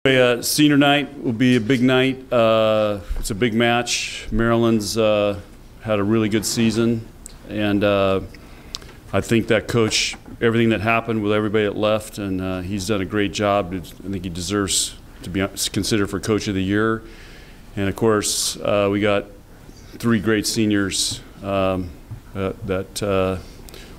Senior night will be a big night. It's a big match. Maryland's had a really good season, and I think that coach, everything that happened with everybody that left, and he's done a great job. I think he deserves to be considered for Coach of the Year. And of course, we got three great seniors that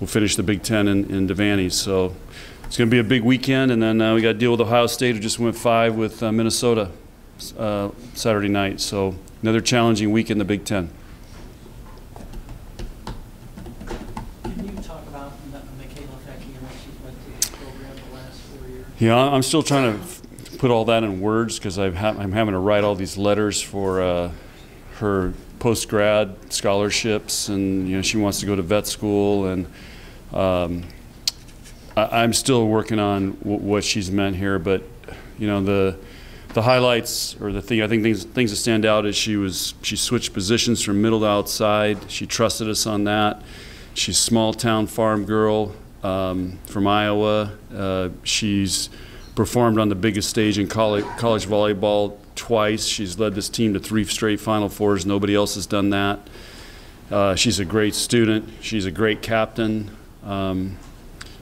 will finish the Big Ten in Devaney. So it's going to be a big weekend, and then we got to deal with Ohio State, who just went 5 with Minnesota Saturday night. So another challenging week in the Big Ten. Can you talk about Michaela Fecky and what she's went through the program the last 4 years? Yeah, I'm still trying to put all that in words because I'm having to write all these letters for her post-grad scholarships, and she wants to go to vet school, and I'm still working on what she's meant here, but the highlights, or the thing I think things that stand out is she switched positions from middle to outside. She trusted us on that. She's a small town farm girl from Iowa. She's performed on the biggest stage in college volleyball twice. She's led this team to 3 straight Final Fours. Nobody else has done that. She's a great student. She's a great captain.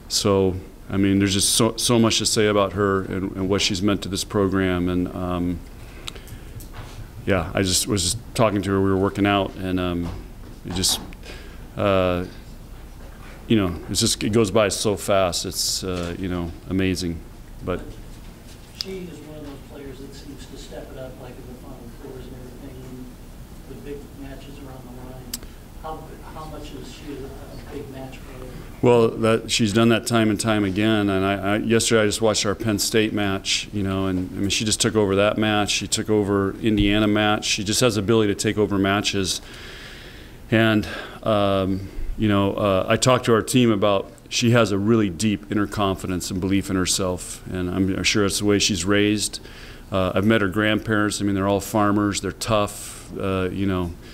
So, I mean, there's just so much to say about her and what she's meant to this program. And yeah, I just was just talking to her. We were working out, and it just, it goes by so fast. It's amazing. But she is one of those players that seems to step it up, like in the Final Fours and everything, the big matches are on the line. How much is she a big match player? Well, she's done that time and time again. And yesterday I just watched our Penn State match, and I mean, she just took over that match. She took over Indiana match. She just has the ability to take over matches. And I talked to our team about, she has a really deep inner confidence and belief in herself, and I'm sure it's the way she's raised. I've met her grandparents. I mean, they're all farmers. They're tough.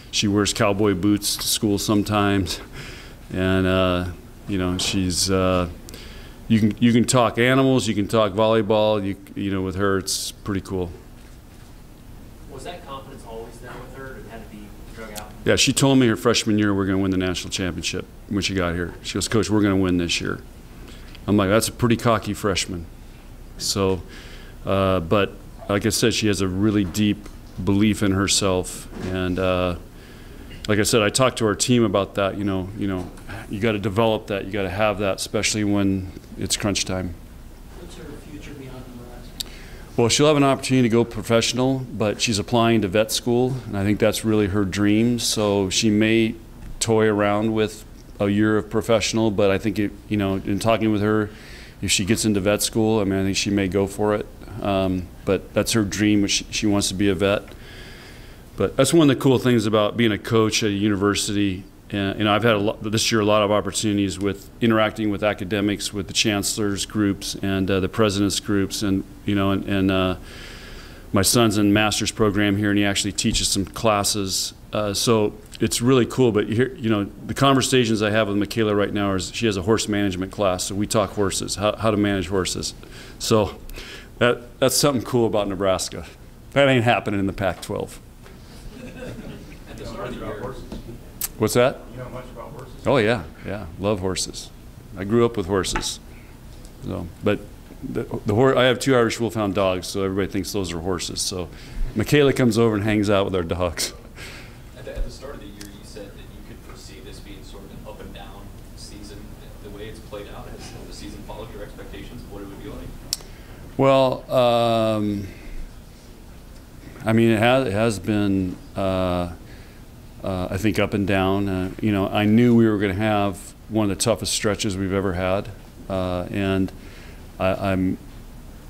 She wears cowboy boots to school sometimes, and she's you can talk animals, you can talk volleyball. With her, it's pretty cool. Was that confidence always there with her, and had to be drug out? Yeah, she told me her freshman year we're going to win the national championship when she got here. She goes, "Coach, we're going to win this year." I'm like, that's a pretty cocky freshman. So, but like I said, she has a really deep belief in herself, and like I said, I talked to our team about that. You got to develop that. You got to have that, especially when it's crunch time. What's her future beyond Nebraska? Well, she'll have an opportunity to go professional, but she's applying to vet school, and I think that's really her dream. So she may toy around with a year of professional, but I think in talking with her, if she gets into vet school, I mean, I think she may go for it. But that's her dream. She wants to be a vet. But that's one of the cool things about being a coach at a university. And I've had this year a lot of opportunities with interacting with academics, with the chancellors' groups and the president's groups, and my son's in master's program here, and he actually teaches some classes. So it's really cool. But here, the conversations I have with Michaela right now is she has a horse management class, so we talk horses, how to manage horses. So that's something cool about Nebraska. That ain't happening in the Pac-12. What's that? You know much about horses? Oh yeah, love horses. I grew up with horses. So, but I have 2 Irish Wolfhound dogs, so everybody thinks those are horses. So, Michaela comes over and hangs out with our dogs. At the start of the year, you said that you could foresee this being sort of an up and down season. The way it's played out, has the season followed your expectations of what it would be like? Well, I mean, it has been. I think up and down. I knew we were going to have one of the toughest stretches we've ever had, and I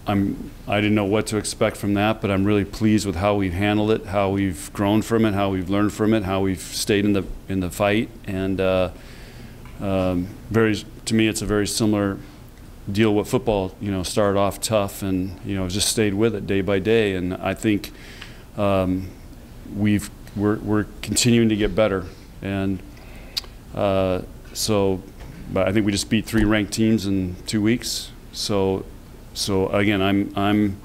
didn't know what to expect from that. But I'm really pleased with how we've handled it, how we've grown from it, how we've learned from it, how we've stayed in the fight. And to me, it's a very similar deal with football. Started off tough, and just stayed with it day by day. And I think we're continuing to get better, and so, but I think we just beat 3 ranked teams in 2 weeks. So again, I'm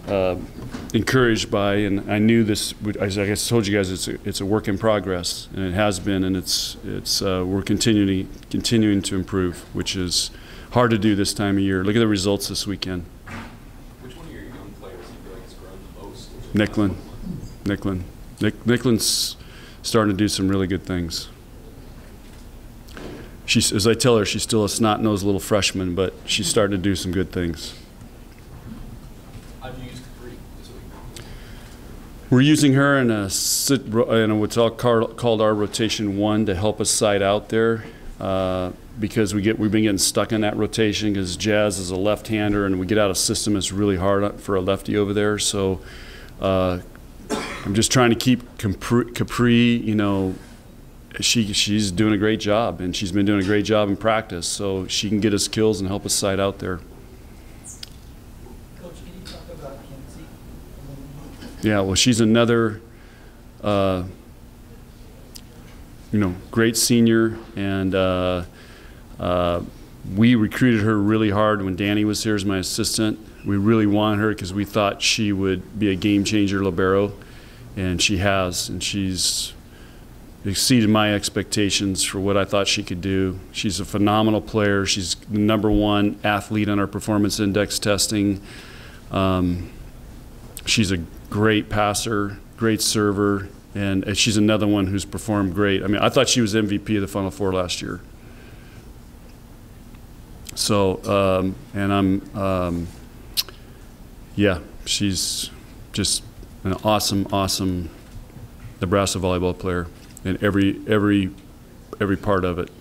encouraged by, and I knew this would, as I told you guys, it's a work in progress, and it has been, and we're continuing to improve, which is hard to do this time of year. Look at the results this weekend. Which one of your young players do you feel like has grown the most? Nicklin. Nicklin's starting to do some really good things. As I tell her, she's still a snot-nosed little freshman, but she's starting to do some good things. How'd you use Capri this week? We're using her in what's called our rotation 1 to help us side out there, because we've been getting stuck in that rotation because Jazz is a left-hander and we get out of system. It's really hard for a lefty over there. So I'm just trying to keep Capri, you know, she's doing a great job, and she's been doing a great job in practice, so she can get us kills and help us side out there. Coach, can you talk about Kenzie? Yeah, well, she's another, great senior, and we recruited her really hard when Danny was here as my assistant. We really wanted her because we thought she would be a game changer libero, and she has, and she's exceeded my expectations for what I thought she could do. She's a phenomenal player. She's the #1 athlete on our performance index testing. She's a great passer, great server, and she's another one who's performed great. I mean, I thought she was MVP of the Final Four last year. So, yeah, she's just an awesome Nebraska volleyball player in every part of it.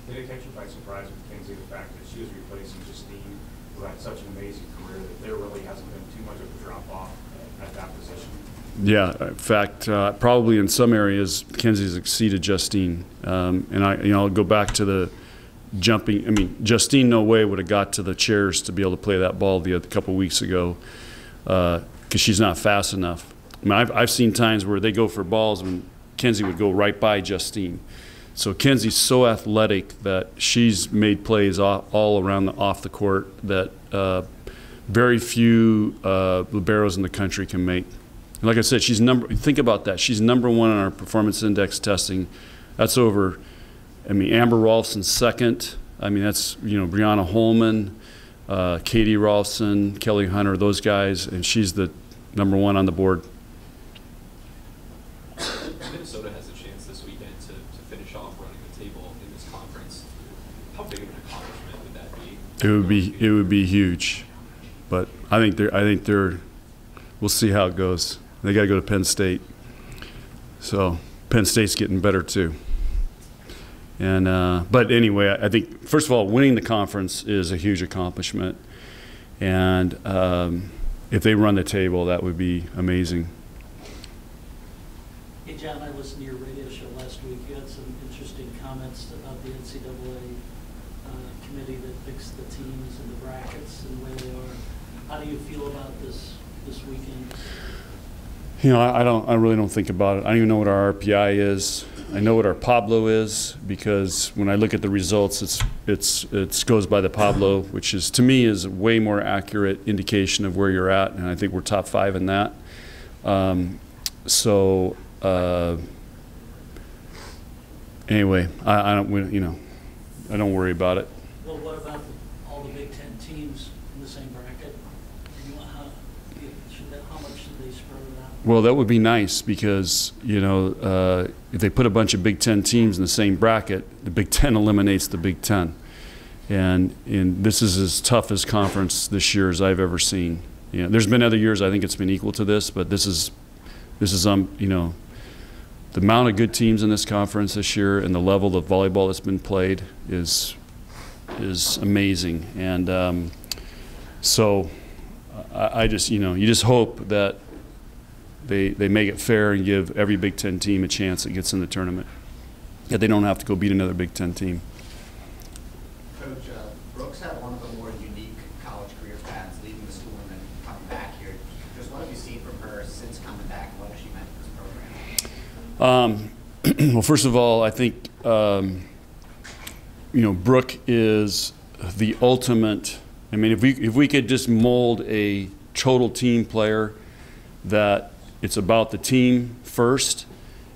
Did it catch you by surprise with Kenzie, the fact that she was replacing Justine, who had such an amazing career, that there really hasn't been too much of a drop-off at that position? Yeah, in fact, probably in some areas, Kenzie's exceeded Justine. And I'll go back to the jumping. I mean, Justine no way would have got to the chairs to be able to play that ball a couple weeks ago, because she's not fast enough. I mean, I've seen times where they go for balls and Kenzie would go right by Justine. So Kenzie's so athletic that she's made plays all around off the court that very few liberos in the country can make. And like I said, think about that. She's #1 on our performance index testing. That's over, I mean, Amber Rolfson's second. I mean, that's, Brianna Holman, Katie Rolfson, Kelly Hunter, those guys, and she's the #1 on the board. Minnesota has a chance this weekend to finish off running the table in this conference. How big of an accomplishment would that be? It would be huge, but I think they're. We'll see how it goes. They got to go to Penn State, so Penn State's getting better too. And but anyway, I think first of all, winning the conference is a huge accomplishment, and if they run the table, that would be amazing. Hey, John, I listened to your radio show last week. You had some interesting comments about the NCAA committee that picks the teams and the brackets and where they are. How do you feel about this weekend? I really don't think about it. I don't even know what our RPI is. I know what our Pablo is because when I look at the results, it goes by the Pablo, which is to me is a way more accurate indication of where you're at, and I think we're top 5 in that. Anyway, I don't worry about it. Well, what about all the Big Ten teams in the same bracket? How much should they spread it out? Well, that would be nice because, if they put a bunch of Big Ten teams in the same bracket, the Big Ten eliminates the Big Ten. And this is as tough as conference this year as I've ever seen. There's been other years I think it's been equal to this, but this is the amount of good teams in this conference this year and the level of volleyball that's been played is amazing. And so I just, you just hope that they make it fair and give every Big Ten team a chance that gets in the tournament. That they don't have to go beat another Big Ten team. Coach, Brooks had one of the more unique college career paths, leaving the school and then coming back here. Just what have you seen from her since coming back? What has she meant for this program? Well, first of all, I think Brooke is the ultimate I mean, if we could just mold a total team player, that it's about the team first,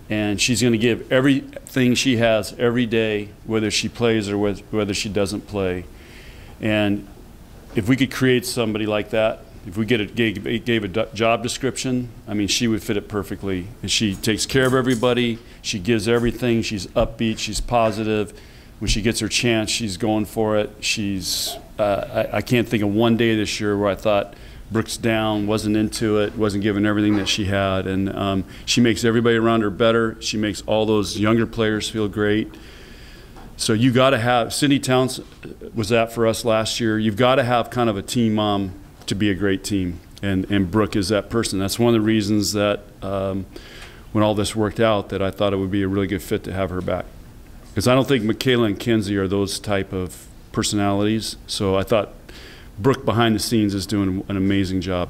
and she's going to give everything she has every day, whether she plays or whether she doesn't play. And if we could create somebody like that, if we gave a job description, I mean, she would fit it perfectly. And she takes care of everybody. She gives everything. She's upbeat. She's positive. When she gets her chance, she's going for it. She's I can't think of one day this year where I thought Brooke's down, wasn't into it, wasn't giving everything that she had. And she makes everybody around her better. She makes all those younger players feel great. So you got to have, Cindy Towns was that for us last year. You've got to have kind of a team mom to be a great team. And Brooke is that person. That's one of the reasons that when all this worked out, that I thought it would be a really good fit to have her back. Because I don't think Michaela and Kenzie are those type of personalities. So I thought Brooke behind the scenes is doing an amazing job.